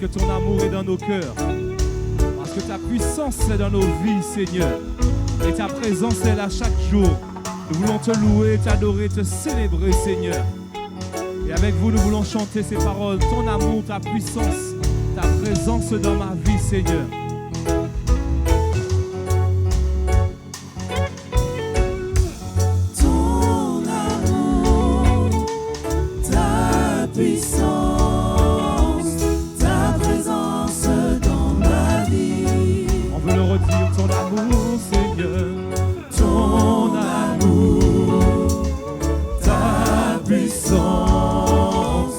que ton amour est dans nos cœurs. Parce que ta puissance est dans nos vies, Seigneur. Et ta présence est là chaque jour. Nous voulons te louer, t'adorer, te célébrer, Seigneur. Et avec vous, nous voulons chanter ces paroles. Ton amour, ta puissance, ta présence dans ma vie, Seigneur. Ton amour, ta puissance, ta présence dans ma vie. On veut le redire, ton amour, Seigneur. Ton amour, ta puissance,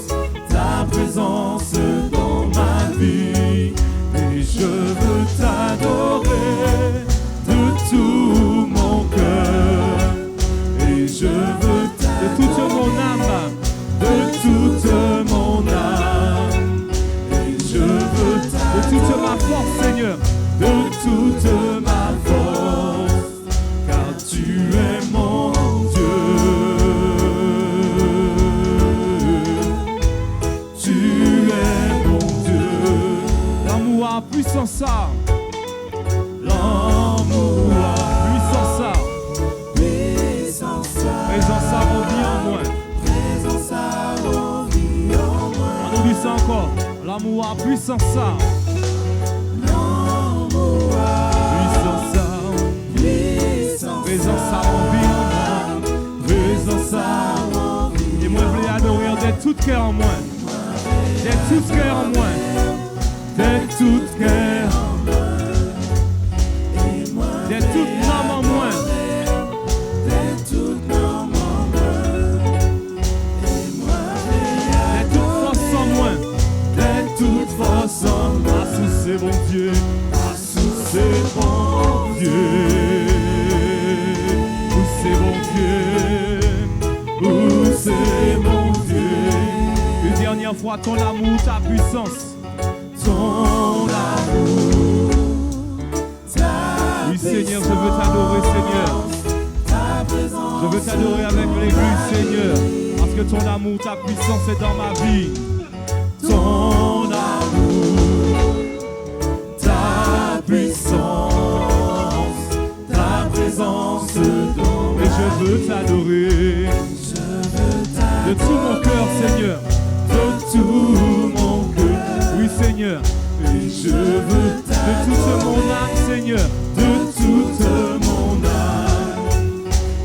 ta présence dans ma vie. Et je veux t'adorer de tout mon cœur. Et je veux De toute mon âme, de toute mon âme. Et je veux de toute ma force, Seigneur. de toute ma force, car tu es mon Dieu. Tu es mon Dieu. L'amour a puissance, L'amour a puissance, puissance, présence à vie en moi. présence à vie en moi. On nous dit ça encore. L'amour a puissance, L'amour a puissance, présence à vie en moi. présence à vie. Et moi, je voulais adorer de tout cœur en moi. De tout cœur en moi. De tout cœur. De toute âme en moi. De toute force en moi. De toute force en moi. Ah, sous c'est bon Dieu. Ah, sous c'est bon Dieu. Où c'est bon Dieu. Où c'est mon Dieu. Une dernière fois, ton amour, ta puissance. Ton amour, ta Oui, Seigneur, je veux t'adorer, Seigneur. ta présence. Je veux t'adorer avec l'église, Seigneur. Parce que ton amour, ta puissance est dans ma vie. Ton amour, ta puissance, ta présence dans Et je veux t'adorer de tout mon cœur, Seigneur. de tout mon cœur. Oui, Seigneur. Et je veux De toute mon âme, Seigneur. de toute mon âme.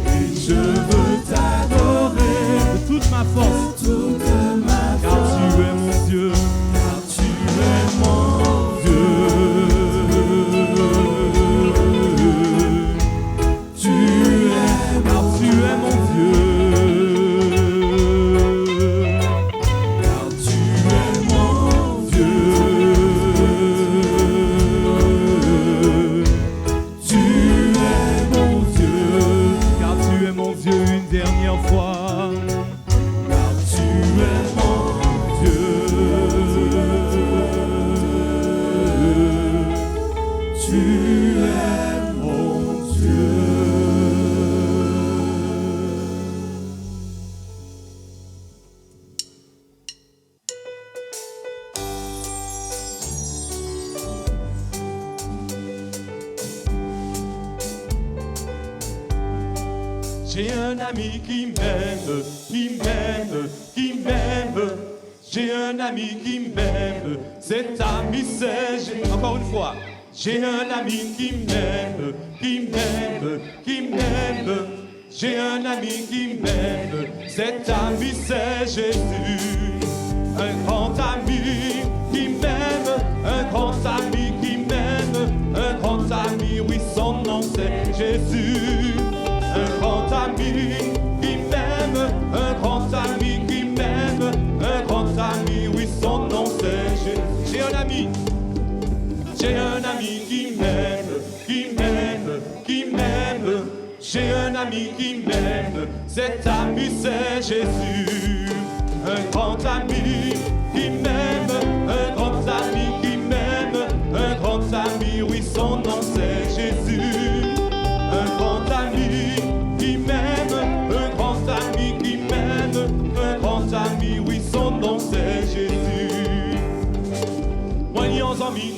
Et je veux t'adorer De toute ma force. de toute ma Car force. tu es mon Dieu. Car tu es mon Dieu. Tu es Car mon tu es mon Dieu. Car tu es mon Dieu. Tu es mon Dieu. Car tu es mon Dieu une dernière fois. Car tu es mon Dieu. Tu es mon Dieu. J'ai un ami qui m'aime, qui m'aime, qui m'aime. J'ai un ami qui m'aime, cet ami c'est encore une fois. J'ai un ami qui m'aime, qui m'aime, qui m'aime. J'ai un ami qui m'aime, cet ami c'est Jésus. Un grand ami qui m'aime, un grand ami qui m'aime, un grand ami, oui son nom c'est Jésus. Un grand ami qui m'aime, un grand ami qui m'aime, un grand ami, oui son nom c'est Jésus. J'ai un ami qui m'aime, qui m'aime, qui m'aime. J'ai un ami qui m'aime, cet ami c'est Jésus. Un grand ami qui m'aime, un grand ami qui m'aime, un grand ami, oui son nom c'est Jésus. Un grand ami qui m'aime, un grand ami qui m'aime, un grand ami, oui son nom c'est Jésus.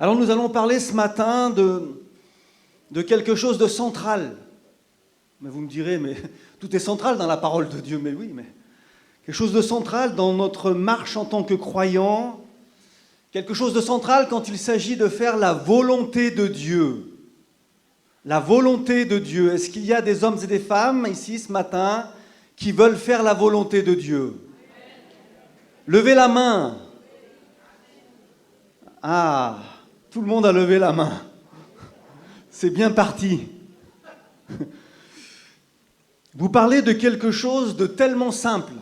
Alors nous allons parler ce matin de quelque chose de central. Mais vous me direz, mais tout est central dans la parole de Dieu. Mais oui, mais quelque chose de central dans notre marche en tant que croyants, quelque chose de central quand il s'agit de faire la volonté de Dieu. La volonté de Dieu. Est-ce qu'il y a des hommes et des femmes ici ce matin qui veulent faire la volonté de Dieu? Levez la main. Ah, tout le monde a levé la main. C'est bien parti. Vous parlez de quelque chose de tellement simple,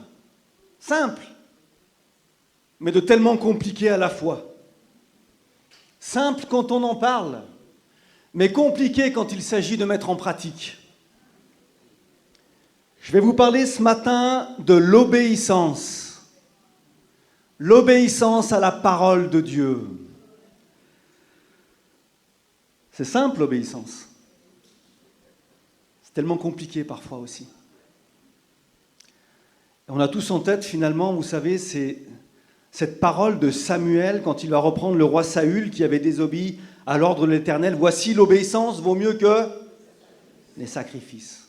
mais de tellement compliqué à la fois. Simple quand on en parle, mais compliqué quand il s'agit de mettre en pratique. Je vais vous parler ce matin de l'obéissance. L'obéissance à la parole de Dieu. C'est simple, l'obéissance. C'est tellement compliqué parfois aussi. Et on a tous en tête, finalement, vous savez, c'est cette parole de Samuel quand il va reprendre le roi Saül qui avait désobéi à l'ordre de l'Éternel. Voici, l'obéissance vaut mieux que les sacrifices.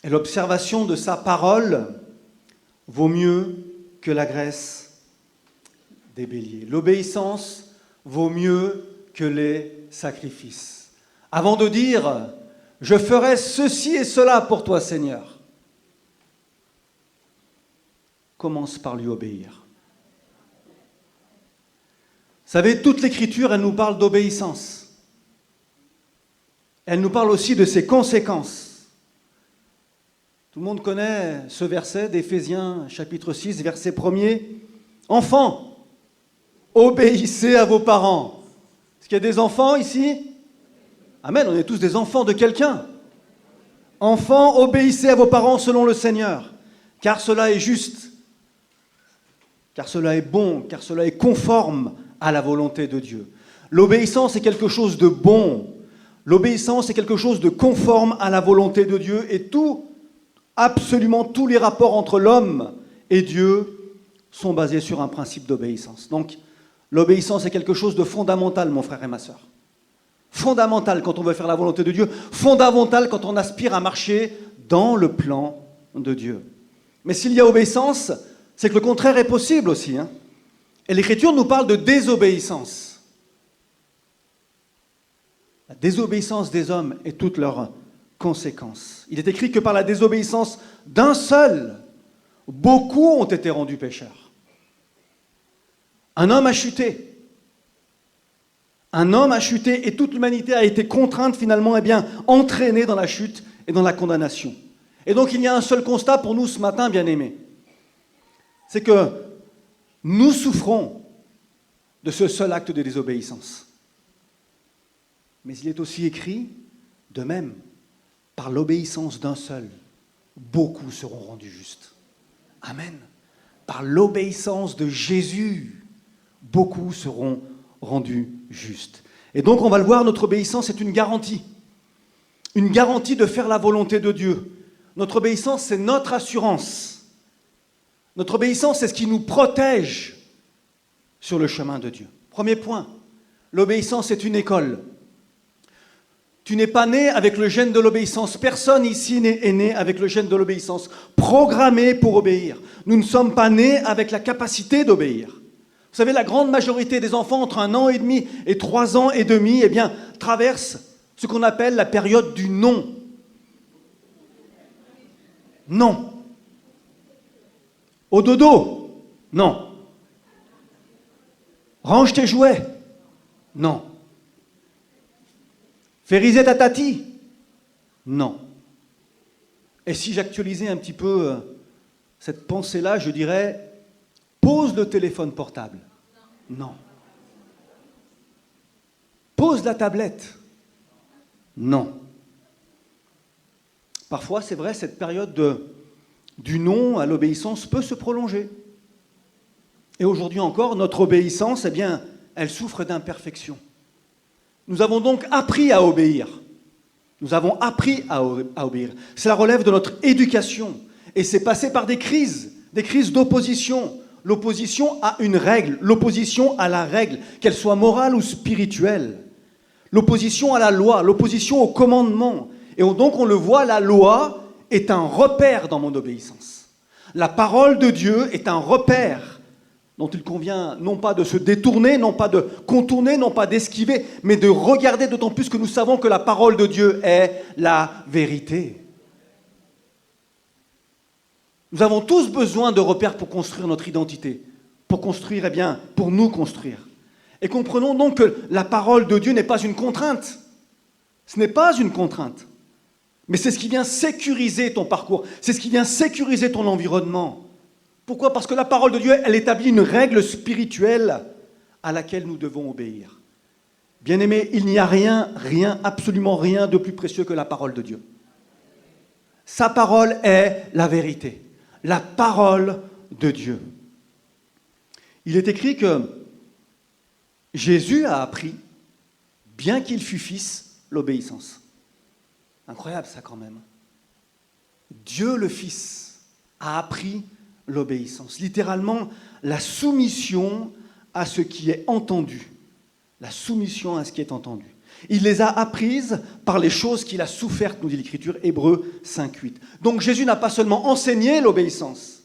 Et l'observation de sa parole vaut mieux que la graisse des béliers. L'obéissance vaut mieux que les sacrifices. Avant de dire « Je ferai ceci et cela pour toi, Seigneur », commence par lui obéir. Vous savez, toute l'Écriture, elle nous parle d'obéissance. Elle nous parle aussi de ses conséquences. Tout le monde connaît ce verset d'Éphésiens, chapitre 6, verset 1er. « Enfants, obéissez à vos parents. » Est-ce qu'il y a des enfants ici? Amen, on est tous des enfants de quelqu'un. Enfants, obéissez à vos parents selon le Seigneur, car cela est juste, car cela est bon, car cela est conforme à la volonté de Dieu. L'obéissance est quelque chose de bon. L'obéissance est quelque chose de conforme à la volonté de Dieu. Et absolument tous les rapports entre l'homme et Dieu sont basés sur un principe d'obéissance. Donc, l'obéissance est quelque chose de fondamental, mon frère et ma sœur. Fondamental quand on veut faire la volonté de Dieu. Fondamental quand on aspire à marcher dans le plan de Dieu. Mais s'il y a obéissance, c'est que le contraire est possible aussi. Et l'Écriture nous parle de désobéissance. La désobéissance des hommes et toutes leurs conséquences. Il est écrit que par la désobéissance d'un seul, beaucoup ont été rendus pécheurs. Un homme a chuté. Un homme a chuté et toute l'humanité a été contrainte finalement, entraînée dans la chute et dans la condamnation. Et donc il y a un seul constat pour nous ce matin, bien-aimés. C'est que nous souffrons de ce seul acte de désobéissance. Mais il est aussi écrit, de même, par l'obéissance d'un seul, beaucoup seront rendus justes. Amen. Par l'obéissance de Jésus, beaucoup seront rendus justes. Et donc, on va le voir, notre obéissance est une garantie de faire la volonté de Dieu. Notre obéissance, c'est notre assurance. Notre obéissance, c'est ce qui nous protège sur le chemin de Dieu. Premier point, l'obéissance est une école. Tu n'es pas né avec le gène de l'obéissance. Personne ici n'est né avec le gène de l'obéissance, programmé pour obéir. Nous ne sommes pas nés avec la capacité d'obéir. Vous savez, la grande majorité des enfants entre 1 an et demi et 3 ans et demi, traversent ce qu'on appelle la période du non. Non. Au dodo? Non. Range tes jouets? Non. Fais riser ta tati? Non. Et si j'actualisais un petit peu cette pensée-là, je dirais, pose le téléphone portable? Non. Pose la tablette? Non. Parfois, c'est vrai, cette période du non à l'obéissance peut se prolonger. Et aujourd'hui encore, notre obéissance, elle souffre d'imperfection. Nous avons donc appris à obéir. Nous avons appris à obéir. Cela relève de notre éducation. Et c'est passé par des crises d'opposition, l'opposition à une règle, l'opposition à la règle, qu'elle soit morale ou spirituelle, l'opposition à la loi, l'opposition au commandement. Et donc on le voit, la loi est un repère dans mon obéissance. La parole de Dieu est un repère dont il convient non pas de se détourner, non pas de contourner, non pas d'esquiver, mais de regarder, d'autant plus que nous savons que la parole de Dieu est la vérité. Nous avons tous besoin de repères pour construire notre identité, pour construire, pour nous construire. Et comprenons donc que la parole de Dieu n'est pas une contrainte. Ce n'est pas une contrainte. Mais c'est ce qui vient sécuriser ton parcours, c'est ce qui vient sécuriser ton environnement. Pourquoi ? Parce que la parole de Dieu, elle établit une règle spirituelle à laquelle nous devons obéir. Bien-aimés, il n'y a rien, absolument rien de plus précieux que la parole de Dieu. Sa parole est la vérité, la parole de Dieu. Il est écrit que Jésus a appris, bien qu'il fût fils, l'obéissance. Incroyable ça quand même. Dieu le Fils a appris l'obéissance. Littéralement, la soumission à ce qui est entendu. La soumission à ce qui est entendu. Il les a apprises par les choses qu'il a souffertes, nous dit l'Écriture, Hébreux 5:8. Donc Jésus n'a pas seulement enseigné l'obéissance,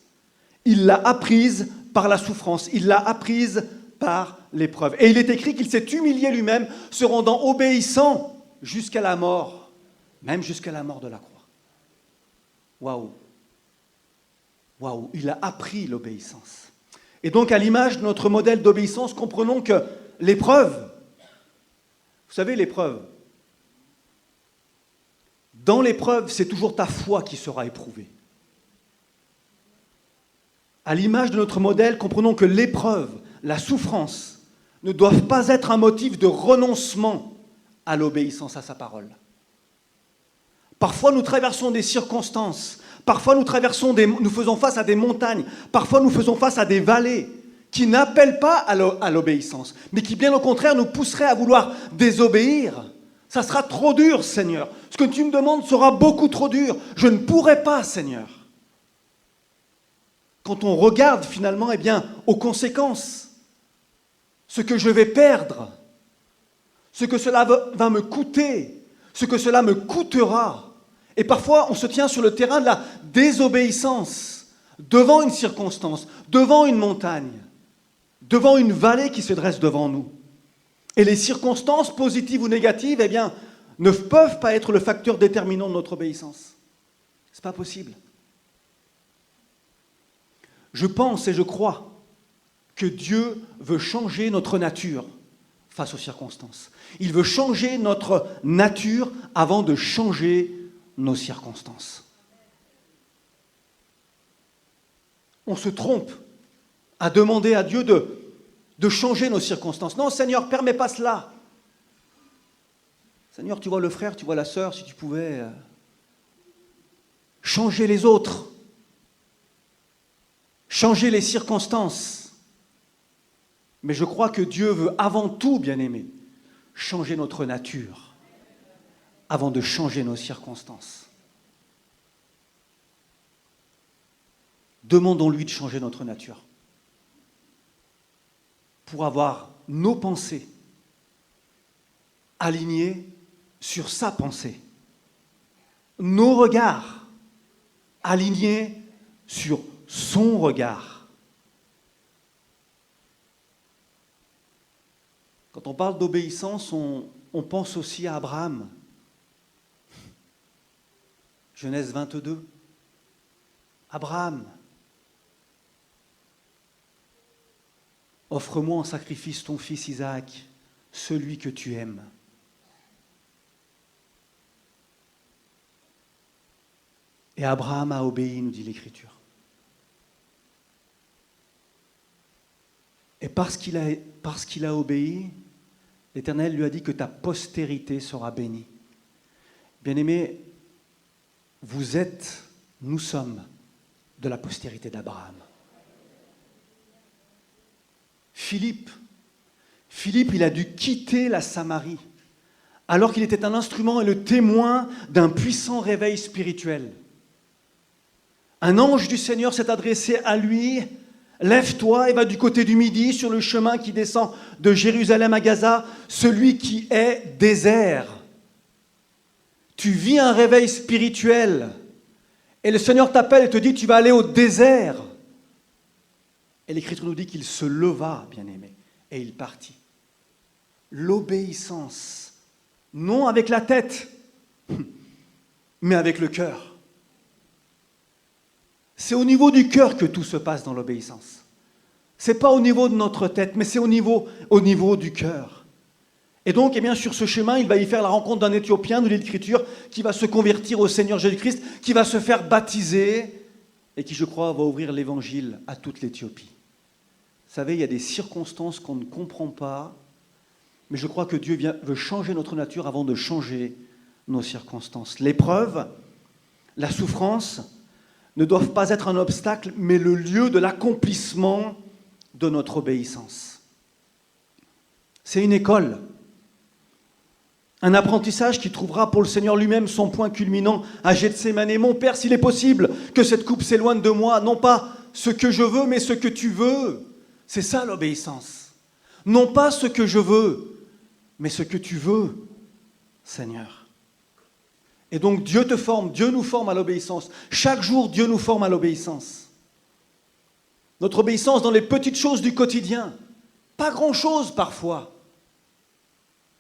il l'a apprise par la souffrance, il l'a apprise par l'épreuve. Et il est écrit qu'il s'est humilié lui-même, se rendant obéissant jusqu'à la mort, même jusqu'à la mort de la croix. Waouh! Waouh! Il a appris l'obéissance. Et donc, à l'image de notre modèle d'obéissance, comprenons que l'épreuve, vous savez, l'épreuve, dans l'épreuve, c'est toujours ta foi qui sera éprouvée. À l'image de notre modèle, comprenons que l'épreuve, la souffrance, ne doivent pas être un motif de renoncement à l'obéissance à sa parole. Parfois, nous traversons des circonstances, parfois nous faisons face à des montagnes, parfois nous faisons face à des vallées qui n'appellent pas à l'obéissance, mais qui, bien au contraire, nous pousseraient à vouloir désobéir. Ça sera trop dur, Seigneur. Ce que tu me demandes sera beaucoup trop dur. Je ne pourrai pas, Seigneur. Quand on regarde finalement, aux conséquences, ce que je vais perdre, ce que cela va me coûter, ce que cela me coûtera. Et parfois, on se tient sur le terrain de la désobéissance, devant une circonstance, devant une montagne, devant une vallée qui se dresse devant nous. Et les circonstances, positives ou négatives, ne peuvent pas être le facteur déterminant de notre obéissance. Ce n'est pas possible. Je pense et je crois que Dieu veut changer notre nature face aux circonstances. Il veut changer notre nature avant de changer nos circonstances. On se trompe à demander à Dieu de changer nos circonstances. Non, Seigneur, permets pas cela. Seigneur, tu vois le frère, tu vois la sœur, si tu pouvais changer les autres, changer les circonstances. Mais je crois que Dieu veut avant tout, bien-aimé, changer notre nature avant de changer nos circonstances. Demandons-lui de changer notre nature pour avoir nos pensées alignées sur sa pensée, nos regards alignés sur son regard. Quand on parle d'obéissance, on pense aussi à Abraham. Genèse 22. Abraham, offre-moi en sacrifice ton fils Isaac, celui que tu aimes. Et Abraham a obéi, nous dit l'Écriture. Et parce qu'il a obéi, l'Éternel lui a dit que ta postérité sera bénie. Bien-aimés, nous sommes de la postérité d'Abraham. Philippe, il a dû quitter la Samarie alors qu'il était un instrument et le témoin d'un puissant réveil spirituel. Un ange du Seigneur s'est adressé à lui Lève-toi et va du côté du midi sur le chemin qui descend de Jérusalem à Gaza, celui qui est désert. Tu vis un réveil spirituel et le Seigneur t'appelle et te dit tu vas aller au désert. Et l'Écriture nous dit qu'il se leva, bien-aimé, et il partit. L'obéissance, non avec la tête, mais avec le cœur. C'est au niveau du cœur que tout se passe dans l'obéissance. Ce n'est pas au niveau de notre tête, mais c'est au niveau du cœur. Et donc, eh bien, sur ce chemin, il va y faire la rencontre d'un Éthiopien, nous dit l'Écriture, qui va se convertir au Seigneur Jésus-Christ, qui va se faire baptiser et qui, je crois, va ouvrir l'Évangile à toute l'Éthiopie. Vous savez, il y a des circonstances qu'on ne comprend pas, mais je crois que Dieu veut changer notre nature avant de changer nos circonstances. L'épreuve, la souffrance, ne doivent pas être un obstacle, mais le lieu de l'accomplissement de notre obéissance. C'est une école, un apprentissage qui trouvera pour le Seigneur lui-même son point culminant à Gethsémane. Mon Père, s'il est possible que cette coupe s'éloigne de moi, non pas ce que je veux, mais ce que tu veux. C'est ça l'obéissance. Non pas ce que je veux, mais ce que tu veux, Seigneur. Et donc Dieu te forme, Dieu nous forme à l'obéissance. Chaque jour, Dieu nous forme à l'obéissance. Notre obéissance dans les petites choses du quotidien. Pas grand-chose parfois.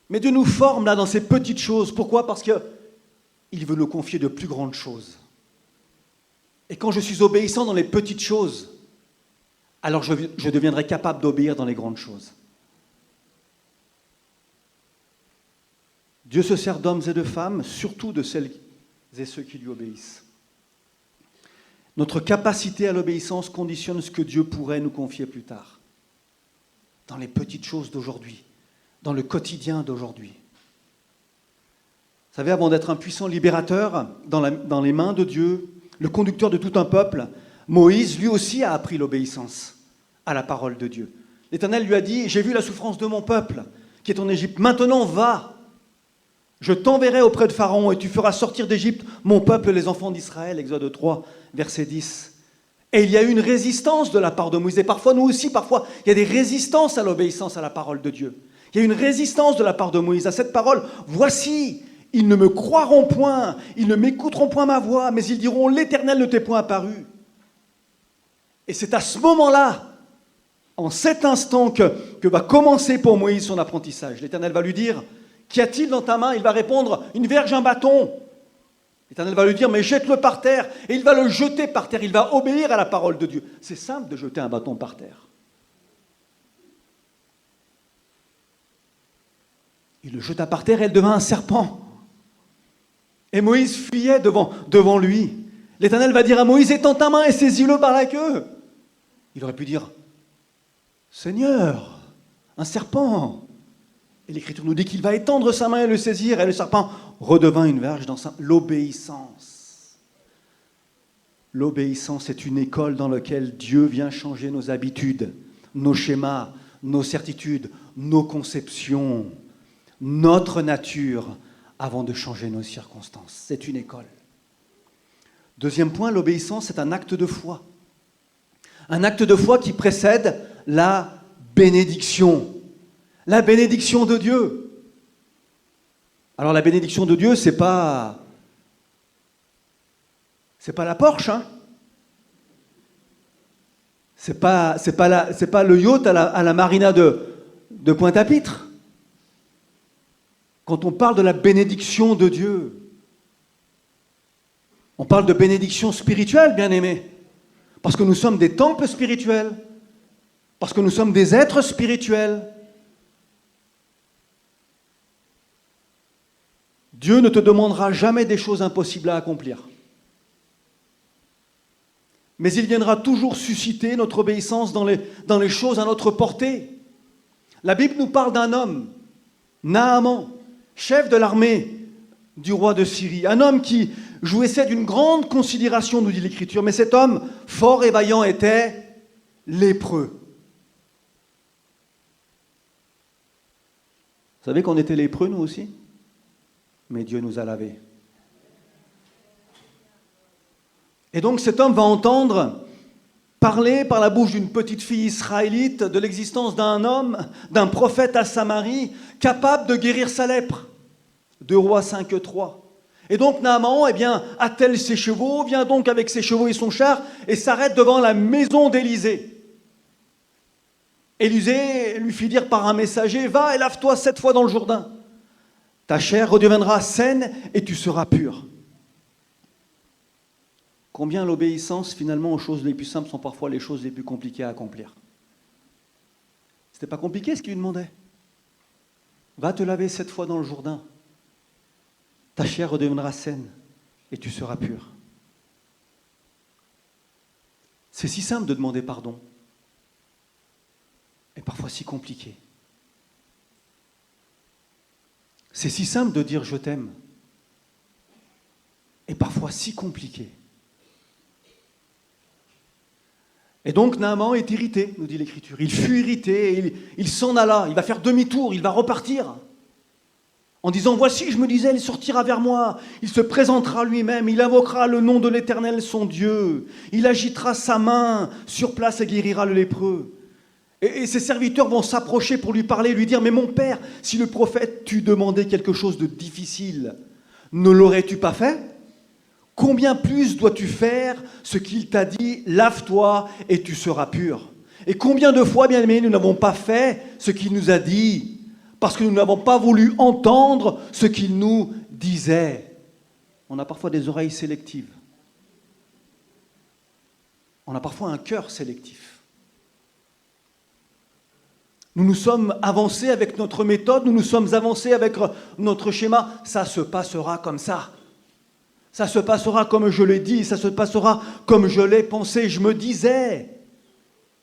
Mais Dieu nous forme là dans ces petites choses. Pourquoi ? Parce qu'il veut nous confier de plus grandes choses. Et quand je suis obéissant dans les petites choses, alors je deviendrai capable d'obéir dans les grandes choses. Dieu se sert d'hommes et de femmes, surtout de celles et ceux qui lui obéissent. Notre capacité à l'obéissance conditionne ce que Dieu pourrait nous confier plus tard, dans les petites choses d'aujourd'hui, dans le quotidien d'aujourd'hui. Vous savez, avant d'être un puissant libérateur dans les mains de Dieu, le conducteur de tout un peuple, Moïse, lui aussi, a appris l'obéissance à la parole de Dieu. L'Éternel lui a dit « J'ai vu la souffrance de mon peuple qui est en Égypte. Maintenant, va !» Je t'enverrai auprès de Pharaon et tu feras sortir d'Égypte mon peuple, les enfants d'Israël. Exode 3, verset 10. Et il y a eu une résistance de la part de Moïse. Et parfois, nous aussi, il y a des résistances à l'obéissance à la parole de Dieu. Il y a une résistance de la part de Moïse à cette parole. Voici, ils ne me croiront point, ils ne m'écouteront point ma voix, mais ils diront, l'Éternel ne t'est point apparu. Et c'est à ce moment-là, en cet instant, que va commencer pour Moïse son apprentissage. L'Éternel va lui dire, qu'y a-t-il dans ta main ? Il va répondre, une verge, un bâton. L'Éternel va lui dire, mais jette-le par terre. Et il va le jeter par terre. Il va obéir à la parole de Dieu. C'est simple de jeter un bâton par terre. Il le jeta par terre et elle devint un serpent. Et Moïse fuyait devant lui. L'Éternel va dire à Moïse, étends ta main et saisis-le par la queue. Il aurait pu dire, Seigneur, un serpent. Et l'Écriture nous dit qu'il va étendre sa main et le saisir, et le serpent redevint une verge dans l'obéissance. L'obéissance est une école dans laquelle Dieu vient changer nos habitudes, nos schémas, nos certitudes, nos conceptions, notre nature, avant de changer nos circonstances. C'est une école. Deuxième point, l'obéissance est un acte de foi. Un acte de foi qui précède la bénédiction. La bénédiction de Dieu. Alors la bénédiction de Dieu, c'est pas la Porsche, hein. C'est pas le yacht à la marina de Pointe-à-Pitre. Quand on parle de la bénédiction de Dieu, on parle de bénédiction spirituelle, bien-aimés, parce que nous sommes des temples spirituels, parce que nous sommes des êtres spirituels. Dieu ne te demandera jamais des choses impossibles à accomplir. Mais il viendra toujours susciter notre obéissance dans les choses à notre portée. La Bible nous parle d'un homme, Naaman, chef de l'armée du roi de Syrie. Un homme qui jouissait d'une grande considération, nous dit l'Écriture. Mais cet homme, fort et vaillant, était lépreux. Vous savez qu'on était lépreux, nous aussi ? Mais Dieu nous a lavés. Et donc cet homme va entendre Parler par la bouche d'une petite fille israélite de l'existence d'un homme, d'un prophète à Samarie, capable de guérir sa lèpre. 2 Rois 5:3. Et donc Naaman, attelle ses chevaux, vient donc avec ses chevaux et son char, et s'arrête devant la maison d'Élisée. Élisée lui fit dire par un messager, va et lave-toi 7 fois dans le Jourdain. Ta chair redeviendra saine et tu seras pur. Combien l'obéissance, finalement, aux choses les plus simples sont parfois les choses les plus compliquées à accomplir. C'était pas compliqué ce qu'il lui demandait. Va te laver 7 fois dans le Jourdain. Ta chair redeviendra saine et tu seras pur. C'est si simple de demander pardon. Et parfois si compliqué. C'est si simple de dire je t'aime. Et parfois si compliqué. Et donc Naaman est irrité, nous dit l'Écriture. Il fut irrité, il s'en alla, il va faire demi-tour, il va repartir. En disant, voici, je me disais, il sortira vers moi, il se présentera lui-même, il invoquera le nom de l'Éternel, son Dieu. Il agitera sa main sur place et guérira le lépreux. Et ses serviteurs vont s'approcher pour lui parler, lui dire, mais mon père, si le prophète t'eût demandé quelque chose de difficile, ne l'aurais-tu pas fait ? Combien plus dois-tu faire ce qu'il t'a dit, lave-toi et tu seras pur ? Et combien de fois, bien aimés, nous n'avons pas fait ce qu'il nous a dit ? Parce que nous n'avons pas voulu entendre ce qu'il nous disait. On a parfois des oreilles sélectives. On a parfois un cœur sélectif. Nous nous sommes avancés avec notre méthode, nous nous sommes avancés avec notre schéma. Ça se passera comme ça. Ça se passera comme je l'ai dit, ça se passera comme je l'ai pensé. Je me disais,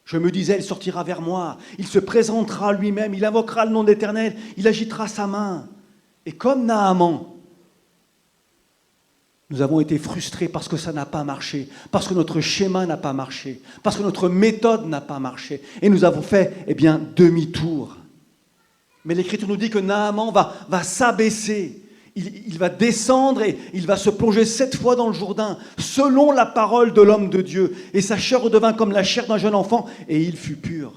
il sortira vers moi, il se présentera lui-même, il invoquera le nom de l'Éternel, il agitera sa main. Et comme Naaman, nous avons été frustrés parce que ça n'a pas marché, parce que notre schéma n'a pas marché, parce que notre méthode n'a pas marché. Et nous avons fait, demi-tour. Mais l'Écriture nous dit que Naaman va s'abaisser. Il va descendre et il va se plonger 7 fois dans le Jourdain, selon la parole de l'homme de Dieu. Et sa chair redevint comme la chair d'un jeune enfant, et il fut pur.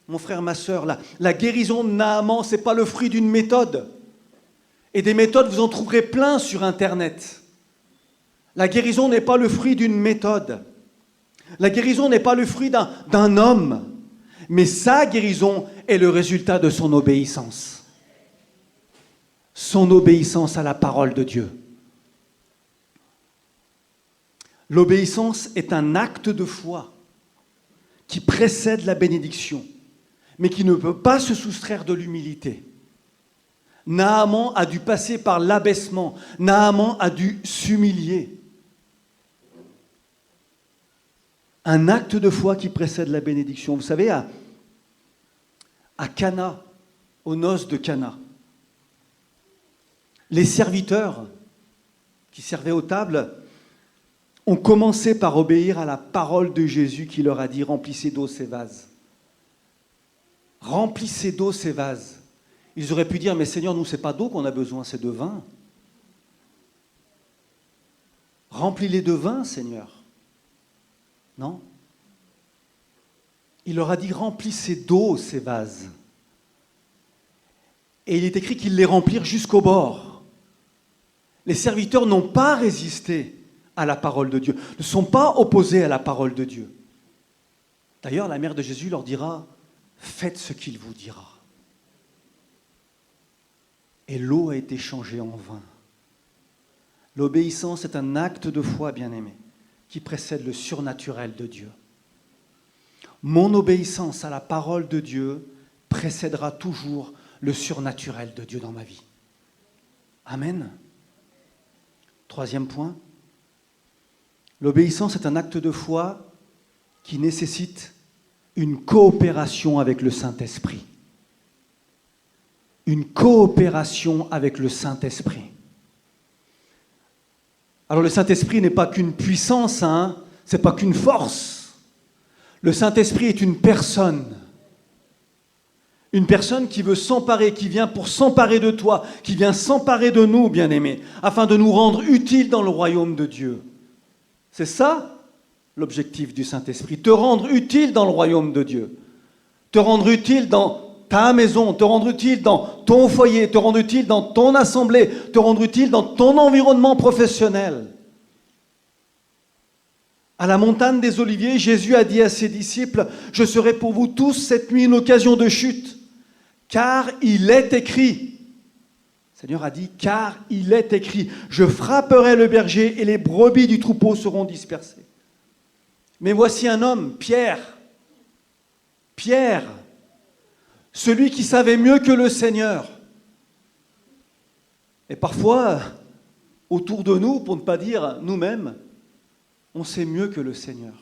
Mon frère, ma sœur, la guérison de Naaman, ce n'est pas le fruit d'une méthode. Et des méthodes, vous en trouverez plein sur Internet. La guérison n'est pas le fruit d'une méthode. La guérison n'est pas le fruit d'un homme. Mais sa guérison est le résultat de son obéissance. Son obéissance à la parole de Dieu. L'obéissance est un acte de foi qui précède la bénédiction, mais qui ne peut pas se soustraire de l'humilité. Naaman a dû passer par l'abaissement. Naaman a dû s'humilier. Un acte de foi qui précède la bénédiction. Vous savez, à Cana, aux noces de Cana, les serviteurs qui servaient aux tables ont commencé par obéir à la parole de Jésus qui leur a dit « Remplissez d'eau ces vases. » Remplissez d'eau ces vases. Ils auraient pu dire « Mais Seigneur, nous, ce n'est pas d'eau qu'on a besoin, c'est de vin. » Remplis-les de vin, Seigneur. Non. Il leur a dit « Remplissez d'eau ces vases. » Et il est écrit qu'ils les remplirent jusqu'au bord. Les serviteurs n'ont pas résisté à la parole de Dieu, ne sont pas opposés à la parole de Dieu. D'ailleurs, la mère de Jésus leur dira « Faites ce qu'il vous dira. » Et l'eau a été changée en vin. L'obéissance est un acte de foi, bien-aimé, qui précède le surnaturel de Dieu. Mon obéissance à la parole de Dieu précédera toujours le surnaturel de Dieu dans ma vie. Amen. 3e point, l'obéissance est un acte de foi qui nécessite une coopération avec le Saint-Esprit. Une coopération avec le Saint-Esprit. Alors le Saint-Esprit n'est pas qu'une puissance, ce n'est pas qu'une force. Le Saint-Esprit est une personne. Une personne qui veut s'emparer, qui vient pour s'emparer de toi, qui vient s'emparer de nous, bien-aimés, afin de nous rendre utiles dans le royaume de Dieu. C'est ça, l'objectif du Saint-Esprit. Te rendre utile dans le royaume de Dieu. Te rendre utile dans ta maison, te rendre utile dans ton foyer, te rendre utile dans ton assemblée, te rendre utile dans ton environnement professionnel. À la montagne des Oliviers, Jésus a dit à ses disciples, « Je serai pour vous tous cette nuit une occasion de chute, car il est écrit. » Le Seigneur a dit, « Car il est écrit, je frapperai le berger et les brebis du troupeau seront dispersées. » Mais voici un homme, Pierre, celui qui savait mieux que le Seigneur. Et parfois, autour de nous, pour ne pas dire nous-mêmes, on sait mieux que le Seigneur.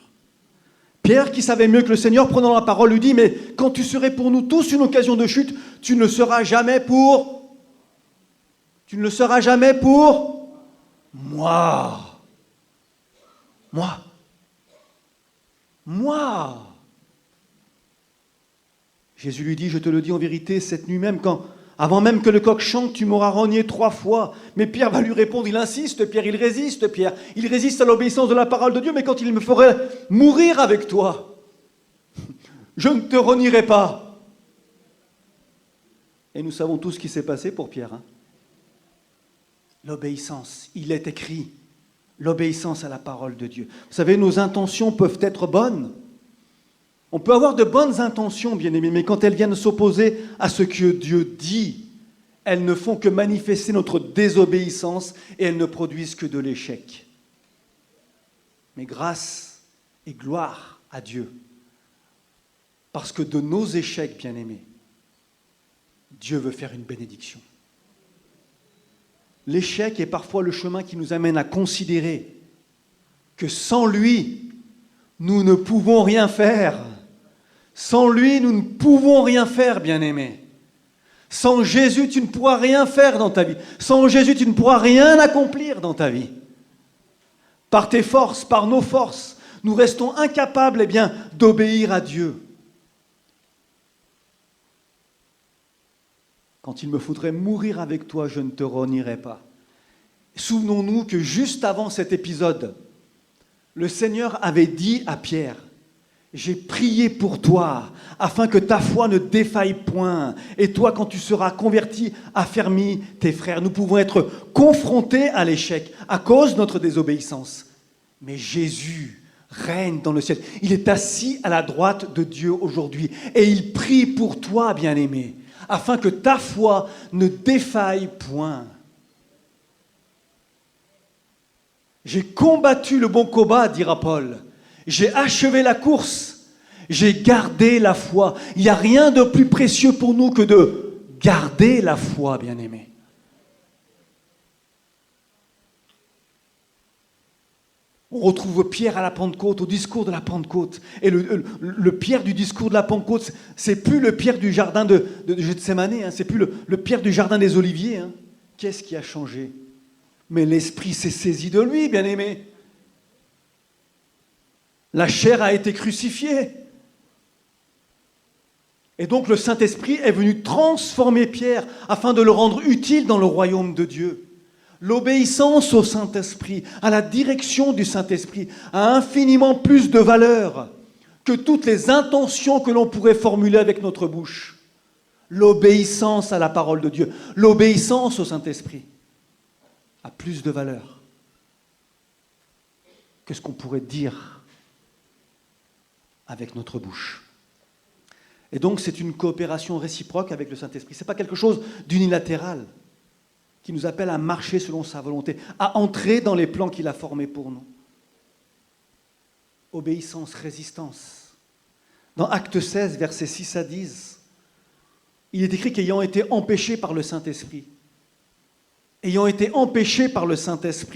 Pierre, qui savait mieux que le Seigneur, prenant la parole, lui dit, mais quand tu serais pour nous tous une occasion de chute, tu ne le seras jamais pour moi. Jésus lui dit, je te le dis en vérité, cette nuit même, avant même que le coq chante, tu m'auras renié 3 fois. Mais Pierre va lui répondre, il insiste, Pierre, il résiste à l'obéissance de la parole de Dieu, mais quand il me ferait mourir avec toi, je ne te renierai pas. Et nous savons tous ce qui s'est passé pour Pierre. L'obéissance, il est écrit, l'obéissance à la parole de Dieu. Vous savez, nos intentions peuvent être bonnes. On peut avoir de bonnes intentions, bien-aimés, mais quand elles viennent s'opposer à ce que Dieu dit, elles ne font que manifester notre désobéissance et elles ne produisent que de l'échec. Mais grâce et gloire à Dieu, parce que de nos échecs, bien-aimés, Dieu veut faire une bénédiction. L'échec est parfois le chemin qui nous amène à considérer que sans lui, nous ne pouvons rien faire. Sans lui, nous ne pouvons rien faire, bien-aimés. Sans Jésus, tu ne pourras rien faire dans ta vie. Sans Jésus, tu ne pourras rien accomplir dans ta vie. Par tes forces, par nos forces, nous restons incapables, d'obéir à Dieu. Quand il me faudrait mourir avec toi, je ne te renierai pas. Souvenons-nous que juste avant cet épisode, le Seigneur avait dit à Pierre, j'ai prié pour toi, afin que ta foi ne défaille point. Et toi, quand tu seras converti, affermis tes frères. Nous pouvons être confrontés à l'échec à cause de notre désobéissance. Mais Jésus règne dans le ciel. Il est assis à la droite de Dieu aujourd'hui. Et il prie pour toi, bien-aimé, afin que ta foi ne défaille point. J'ai combattu le bon combat, dira Paul. J'ai achevé la course, j'ai gardé la foi. Il n'y a rien de plus précieux pour nous que de garder la foi, bien-aimés. On retrouve Pierre à la Pentecôte, au discours de la Pentecôte. Et le Pierre du discours de la Pentecôte, c'est plus le Pierre du jardin de Gethsémanée, c'est plus le Pierre du jardin des Oliviers. Qu'est-ce qui a changé? Mais l'Esprit s'est saisi de lui, bien-aimé. La chair a été crucifiée. Et donc le Saint-Esprit est venu transformer Pierre afin de le rendre utile dans le royaume de Dieu. L'obéissance au Saint-Esprit, à la direction du Saint-Esprit, a infiniment plus de valeur que toutes les intentions que l'on pourrait formuler avec notre bouche. L'obéissance à la parole de Dieu, l'obéissance au Saint-Esprit a plus de valeur que ce qu'on pourrait dire avec notre bouche. Et donc c'est une coopération réciproque avec le Saint-Esprit. Ce n'est pas quelque chose d'unilatéral qui nous appelle à marcher selon sa volonté, à entrer dans les plans qu'il a formés pour nous. Obéissance, résistance. Dans Actes 16, versets 6 à 10, il est écrit qu'ayant été empêchés par le Saint-Esprit,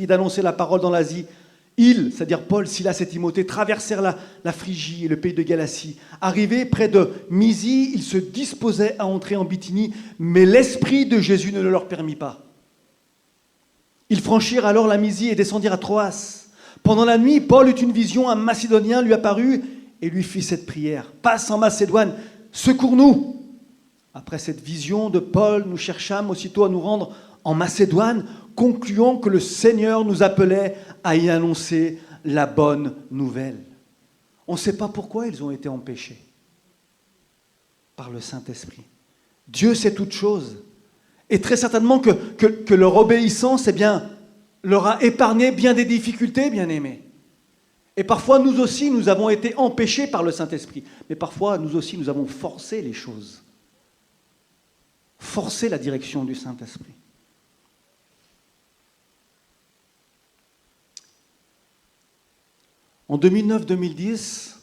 d'annoncer la parole dans l'Asie, ils, c'est-à-dire Paul, Silas et Timothée, traversèrent la Phrygie et le pays de Galatie. Arrivés près de Mysie, ils se disposaient à entrer en Bithynie, mais l'Esprit de Jésus ne le leur permit pas. Ils franchirent alors la Mysie et descendirent à Troas. Pendant la nuit, Paul eut une vision, un Macédonien lui apparut et lui fit cette prière. « Passe en Macédoine, secours-nous » Après cette vision de Paul, nous cherchâmes aussitôt à nous rendre en Macédoine, concluant que le Seigneur nous appelait à y annoncer la bonne nouvelle. On ne sait pas pourquoi ils ont été empêchés par le Saint-Esprit. Dieu sait toutes choses. Et très certainement que leur obéissance, leur a épargné bien des difficultés, bien-aimés. Et parfois, nous aussi, nous avons été empêchés par le Saint-Esprit. Mais parfois, nous aussi, nous avons forcé les choses. Forcé la direction du Saint-Esprit. En 2009-2010,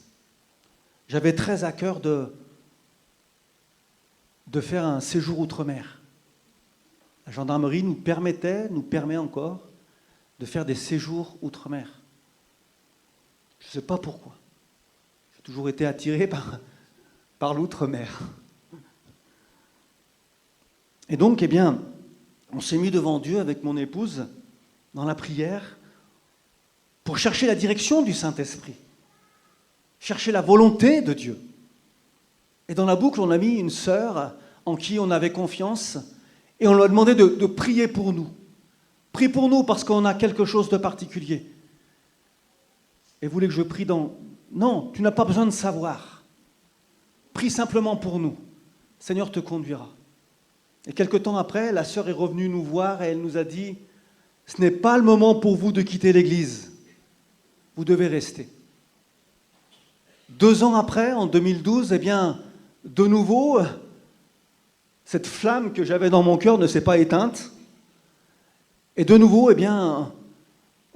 j'avais très à cœur de faire un séjour outre-mer. La gendarmerie nous permet encore de faire des séjours outre-mer. Je ne sais pas pourquoi. J'ai toujours été attiré par l'outre-mer. Et donc, on s'est mis devant Dieu avec mon épouse dans la prière pour chercher la direction du Saint-Esprit, chercher la volonté de Dieu. Et dans la boucle, on a mis une sœur en qui on avait confiance et on lui a demandé de prier pour nous. Prie pour nous parce qu'on a quelque chose de particulier. Et vous voulez que je prie dans... Non, tu n'as pas besoin de savoir. Prie simplement pour nous. Le Seigneur te conduira. Et quelque temps après, la sœur est revenue nous voir et elle nous a dit « Ce n'est pas le moment pour vous de quitter l'Église. Vous devez rester. » 2 ans après, en 2012, de nouveau, cette flamme que j'avais dans mon cœur ne s'est pas éteinte. Et de nouveau,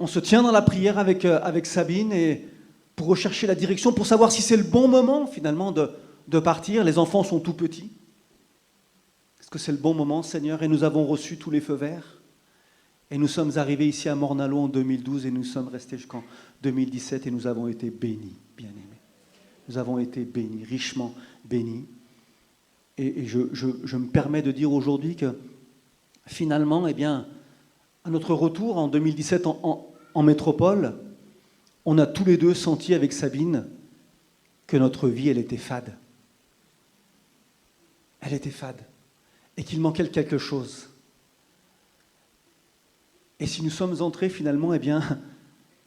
on se tient dans la prière avec Sabine et pour rechercher la direction, pour savoir si c'est le bon moment finalement de partir. Les enfants sont tout petits. Est-ce que c'est le bon moment, Seigneur? Et nous avons reçu tous les feux verts. Et nous sommes arrivés ici à Morne-à-l'Eau en 2012 et nous sommes restés jusqu'en 2017 et nous avons été bénis, bien-aimés. Nous avons été bénis, richement bénis. Et je me permets de dire aujourd'hui que finalement, à notre retour en 2017 en métropole, on a tous les deux senti avec Sabine que notre vie, elle était fade. Elle était fade. Et qu'il manquait quelque chose. Et si nous sommes entrés finalement,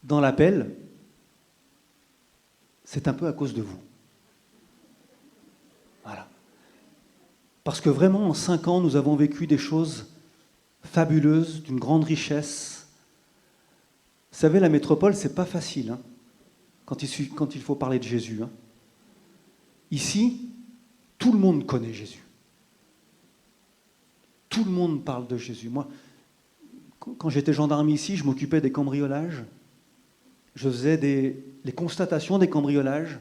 dans l'appel, c'est un peu à cause de vous. Voilà. Parce que vraiment, en 5 ans, nous avons vécu des choses fabuleuses, d'une grande richesse. Vous savez, la métropole, c'est pas facile, quand il faut parler de Jésus. Ici, tout le monde connaît Jésus. Tout le monde parle de Jésus. Moi, quand j'étais gendarme ici, je m'occupais des cambriolages. Je faisais les constatations des cambriolages.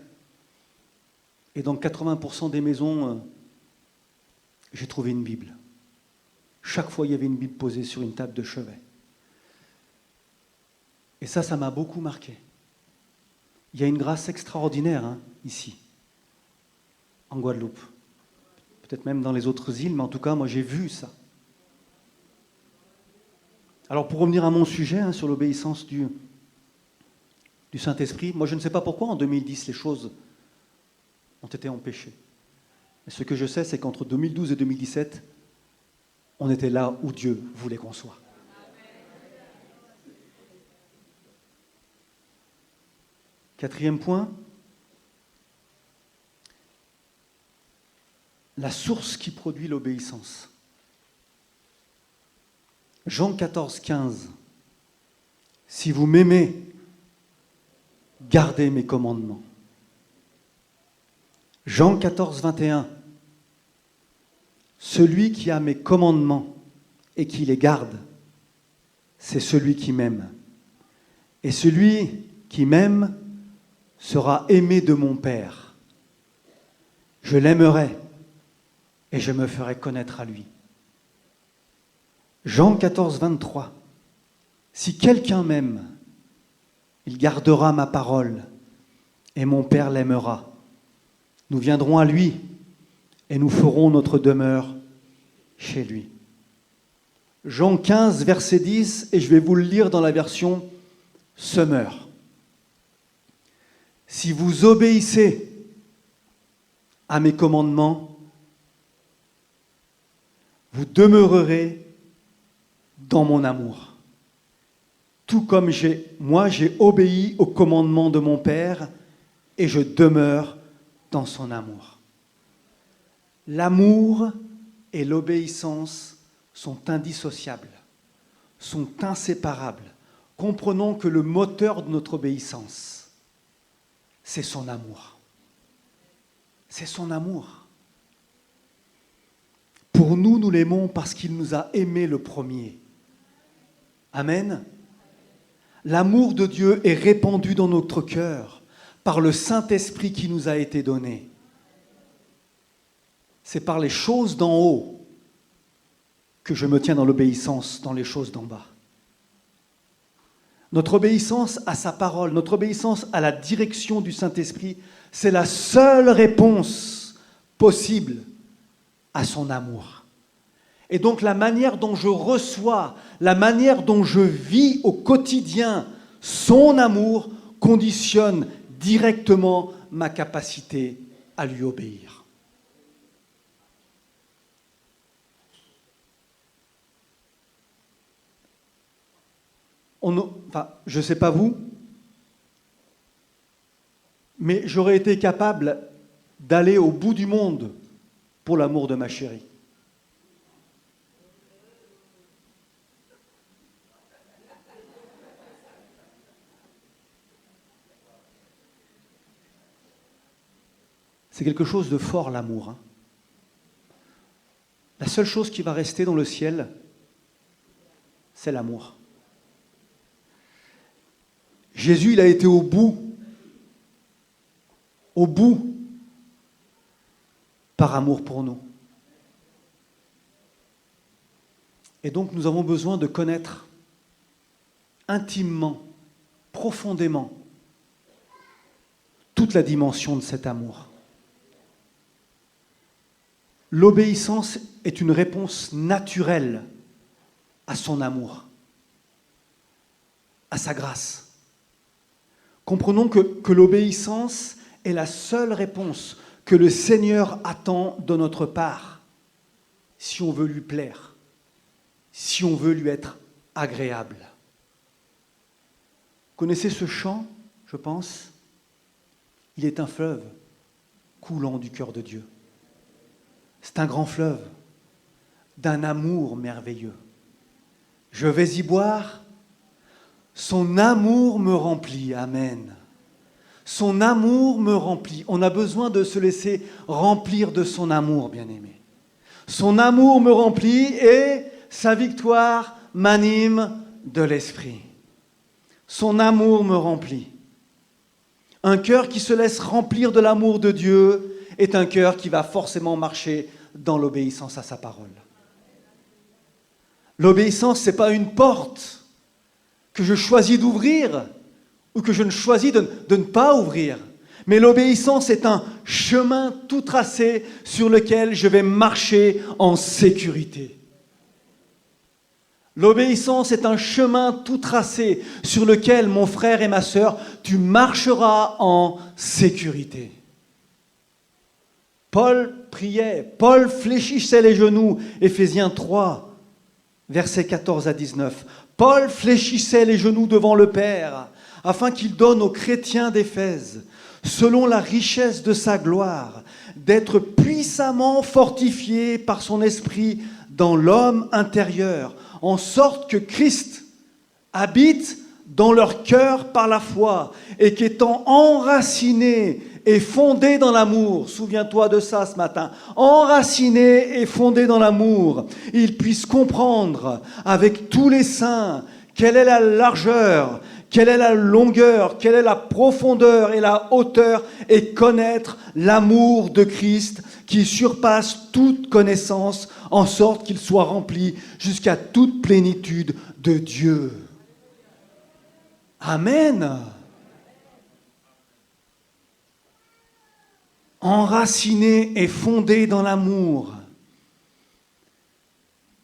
Et dans 80% des maisons, j'ai trouvé une Bible. Chaque fois, il y avait une Bible posée sur une table de chevet. Et ça m'a beaucoup marqué. Il y a une grâce extraordinaire ici, en Guadeloupe. Peut-être même dans les autres îles, mais en tout cas, moi, j'ai vu ça. Alors, pour revenir à mon sujet, sur l'obéissance du Saint-Esprit, moi, je ne sais pas pourquoi, en 2010, les choses ont été empêchées. Mais ce que je sais, c'est qu'entre 2012 et 2017, on était là où Dieu voulait qu'on soit. Quatrième point, la source qui produit l'obéissance. Jean 14, 15. Si vous m'aimez, gardez mes commandements. Jean 14, 21. Celui qui a mes commandements et qui les garde, c'est celui qui m'aime. Et celui qui m'aime sera aimé de mon Père. Je l'aimerai et je me ferai connaître à lui. Jean 14, 23. Si quelqu'un m'aime, il gardera ma parole et mon Père l'aimera. Nous viendrons à lui et nous ferons notre demeure chez lui. Jean 15, verset 10, et je vais vous le lire dans la version Semeur. Si vous obéissez à mes commandements, vous demeurerez dans mon amour. Tout comme moi j'ai obéi aux commandements de mon Père et je demeure dans son amour. L'amour et l'obéissance sont indissociables, sont inséparables. Comprenons que le moteur de notre obéissance, c'est son amour. C'est son amour. Pour nous, nous l'aimons parce qu'il nous a aimés le premier. Amen. L'amour de Dieu est répandu dans notre cœur par le Saint-Esprit qui nous a été donné. C'est par les choses d'en haut que je me tiens dans l'obéissance, dans les choses d'en bas. Notre obéissance à sa parole, notre obéissance à la direction du Saint-Esprit, c'est la seule réponse possible à son amour. Et donc la manière dont je reçois, la manière dont je vis au quotidien son amour conditionne directement ma capacité à lui obéir. Je ne sais pas vous, mais j'aurais été capable d'aller au bout du monde pour l'amour de ma chérie. C'est quelque chose de fort, l'amour. Hein. La seule chose qui va rester dans le ciel, c'est l'amour. Jésus, il a été au bout, par amour pour nous. Et donc, nous avons besoin de connaître intimement, profondément, toute la dimension de cet amour. L'obéissance est une réponse naturelle à son amour, à sa grâce. Comprenons que l'obéissance est la seule réponse que le Seigneur attend de notre part, si on veut lui plaire, si on veut lui être agréable. Vous connaissez ce chant, je pense ? Il est un fleuve coulant du cœur de Dieu. C'est un grand fleuve d'un amour merveilleux. Je vais y boire, son amour me remplit. Amen. Son amour me remplit. On a besoin de se laisser remplir de son amour, bien-aimé. Son amour me remplit et sa victoire m'anime de l'esprit. Son amour me remplit. Un cœur qui se laisse remplir de l'amour de Dieu est un cœur qui va forcément marcher dans l'obéissance à sa parole. L'obéissance, ce n'est pas une porte que je choisis d'ouvrir ou que je ne choisis de ne pas ouvrir. Mais l'obéissance est un chemin tout tracé sur lequel je vais marcher en sécurité. L'obéissance est un chemin tout tracé sur lequel, mon frère et ma sœur, tu marcheras en sécurité. Paul priait, Paul fléchissait les genoux, Éphésiens 3, versets 14 à 19. Paul fléchissait les genoux devant le Père, afin qu'il donne aux chrétiens d'Éphèse, selon la richesse de sa gloire, d'être puissamment fortifiés par son esprit dans l'homme intérieur, en sorte que Christ habite dans leur cœur par la foi, et qu'étant enracinés et fondés dans l'amour, souviens-toi de ça ce matin, enracinés et fondés dans l'amour, ils puissent comprendre avec tous les saints quelle est la largeur, quelle est la longueur, quelle est la profondeur et la hauteur, et connaître l'amour de Christ qui surpasse toute connaissance, en sorte qu'il soit rempli jusqu'à toute plénitude de Dieu. Amen. Enraciné et fondé dans l'amour.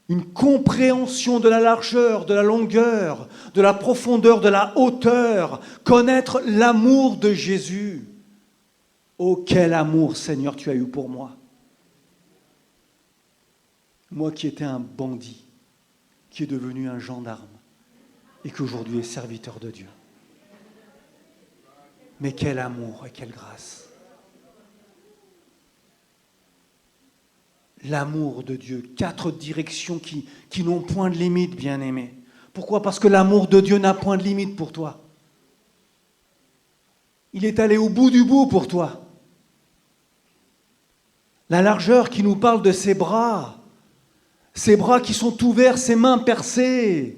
Une compréhension de la largeur, de la longueur, de la profondeur, de la hauteur. Connaître l'amour de Jésus. Oh, quel amour, Seigneur, tu as eu pour moi. Moi qui étais un bandit, qui est devenu un gendarme, et qui aujourd'hui est serviteur de Dieu. Mais quel amour et quelle grâce. L'amour de Dieu, 4 directions qui n'ont point de limite, bien-aimés. Pourquoi? Parce que l'amour de Dieu n'a point de limite pour toi. Il est allé au bout du bout pour toi. La largeur qui nous parle de ses bras qui sont ouverts, ses mains percées.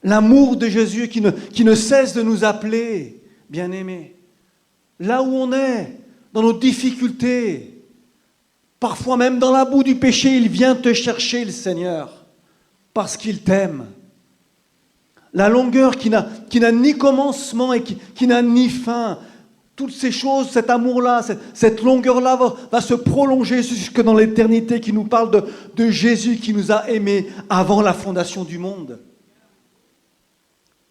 L'amour de Jésus qui ne cesse de nous appeler, bien-aimés. Là où on est, dans nos difficultés, parfois même dans la boue du péché, il vient te chercher, le Seigneur, parce qu'il t'aime. La longueur qui n'a ni commencement et qui n'a ni fin. Toutes ces choses, cet amour-là, cette longueur-là va se prolonger jusque dans l'éternité, qui nous parle de Jésus qui nous a aimés avant la fondation du monde.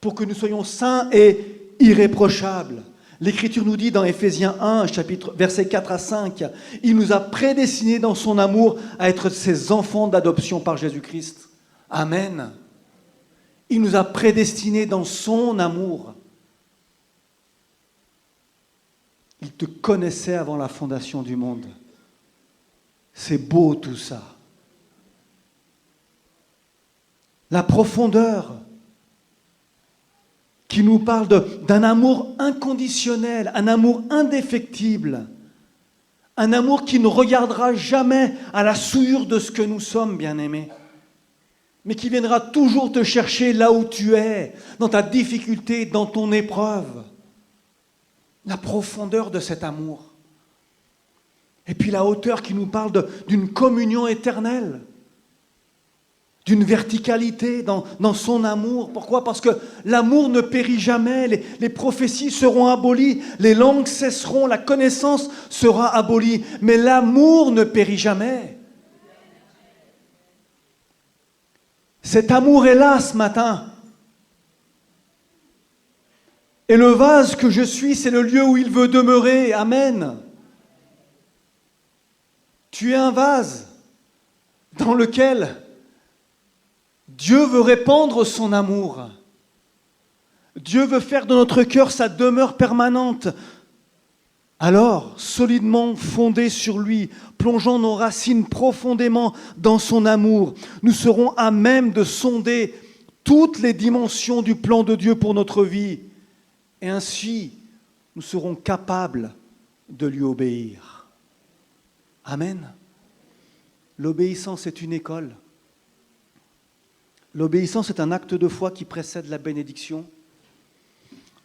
Pour que nous soyons saints et irréprochables. L'Écriture nous dit dans Éphésiens 1, versets 4 à 5, il nous a prédestinés dans son amour à être ses enfants d'adoption par Jésus-Christ. Amen. Il nous a prédestinés dans son amour. Il te connaissait avant la fondation du monde. C'est beau tout ça. La profondeur qui nous parle d'un amour inconditionnel, un amour indéfectible, un amour qui ne regardera jamais à la souillure de ce que nous sommes, bien-aimés, mais qui viendra toujours te chercher là où tu es, dans ta difficulté, dans ton épreuve. La profondeur de cet amour. Et puis la hauteur qui nous parle d'une communion éternelle, d'une verticalité dans son amour. Pourquoi? Parce que l'amour ne périt jamais, les prophéties seront abolies, les langues cesseront, la connaissance sera abolie, mais l'amour ne périt jamais. Cet amour est là ce matin. Et le vase que je suis, c'est le lieu où il veut demeurer. Amen. Tu es un vase dans lequel Dieu veut répandre son amour. Dieu veut faire de notre cœur sa demeure permanente. Alors, solidement fondés sur lui, plongeant nos racines profondément dans son amour, nous serons à même de sonder toutes les dimensions du plan de Dieu pour notre vie. Et ainsi, nous serons capables de lui obéir. Amen. L'obéissance est une école. L'obéissance est un acte de foi qui précède la bénédiction.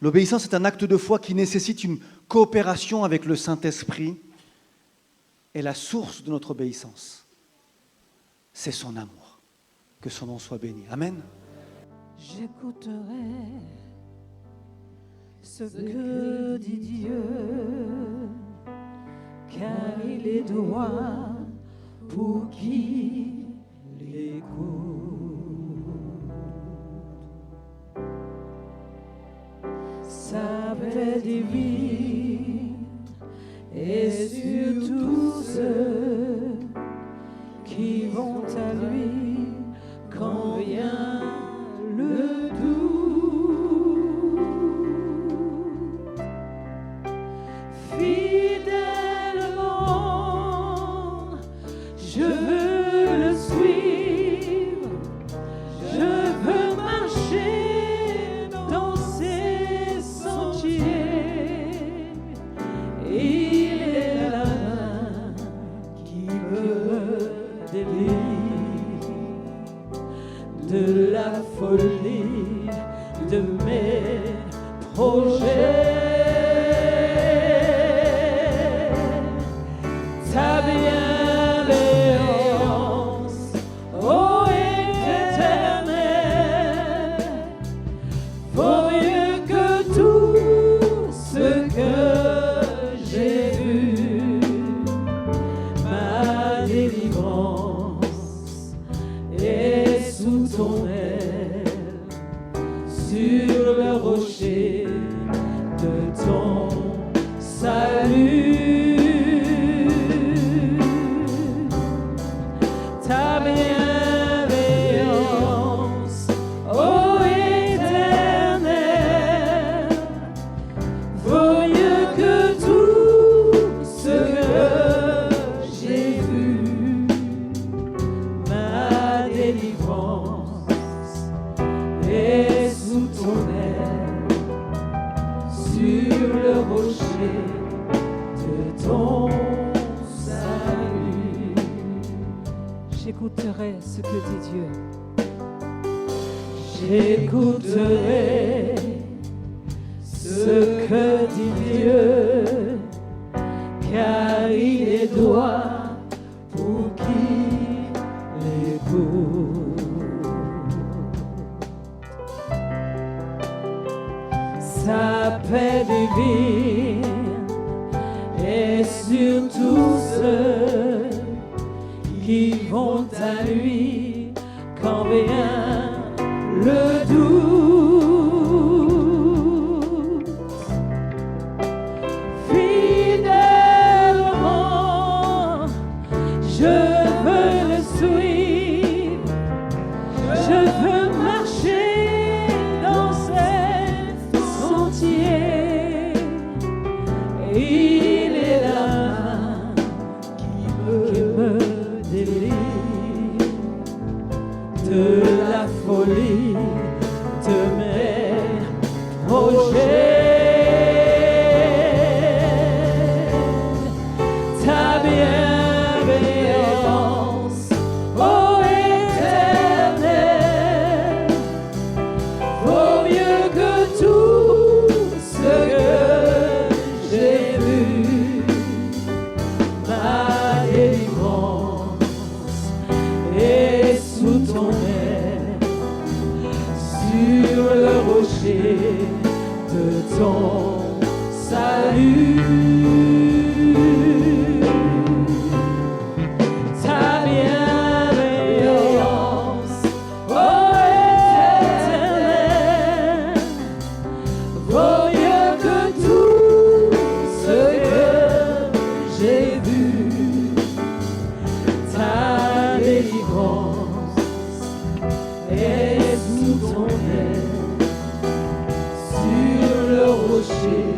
L'obéissance est un acte de foi qui nécessite une coopération avec le Saint-Esprit. Et la source de notre obéissance, c'est son amour. Que son nom soit béni. Amen. J'écouterai ce que dit Dieu, car il est droit pour qui l'écoute. Sa paix divine est sur tous ceux qui vont à lui quand vient le doute. Fidèlement, je veux le suivre, je veux marcher dans ses sentiers. Il est la main qui me délivre de la folie de mes projets. Ta bienveillance, ô Éternel, vaut mieux que tout ce que j'ai vu. Ma délivrance est sous ton aile, sur le rocher de ton salut. Ta bienveillance, ô Éternel, vaut J'écouterai ce que dit Dieu. J'écouterai ce que dit Dieu, car il est droit pour qui l'écoute. Sa paix divine est sur tous ceux qui vont à lui quand vient le doute. Fidèlement, je veux le suivre, je veux marcher dans ses sentiers. Il est la main qui me délivre de la folie de mes projets. Ta bienveillance, ô Éternel, vaut mieux que tout ce que j'ai vu. Ma délivrance est sous ton aile, sur le rocher de ton salut. Ta bienveillance, ô Éternel, vaut mieux que tout ce que j'ai vu. Ta délivrance est sous ton aile, sur le rocher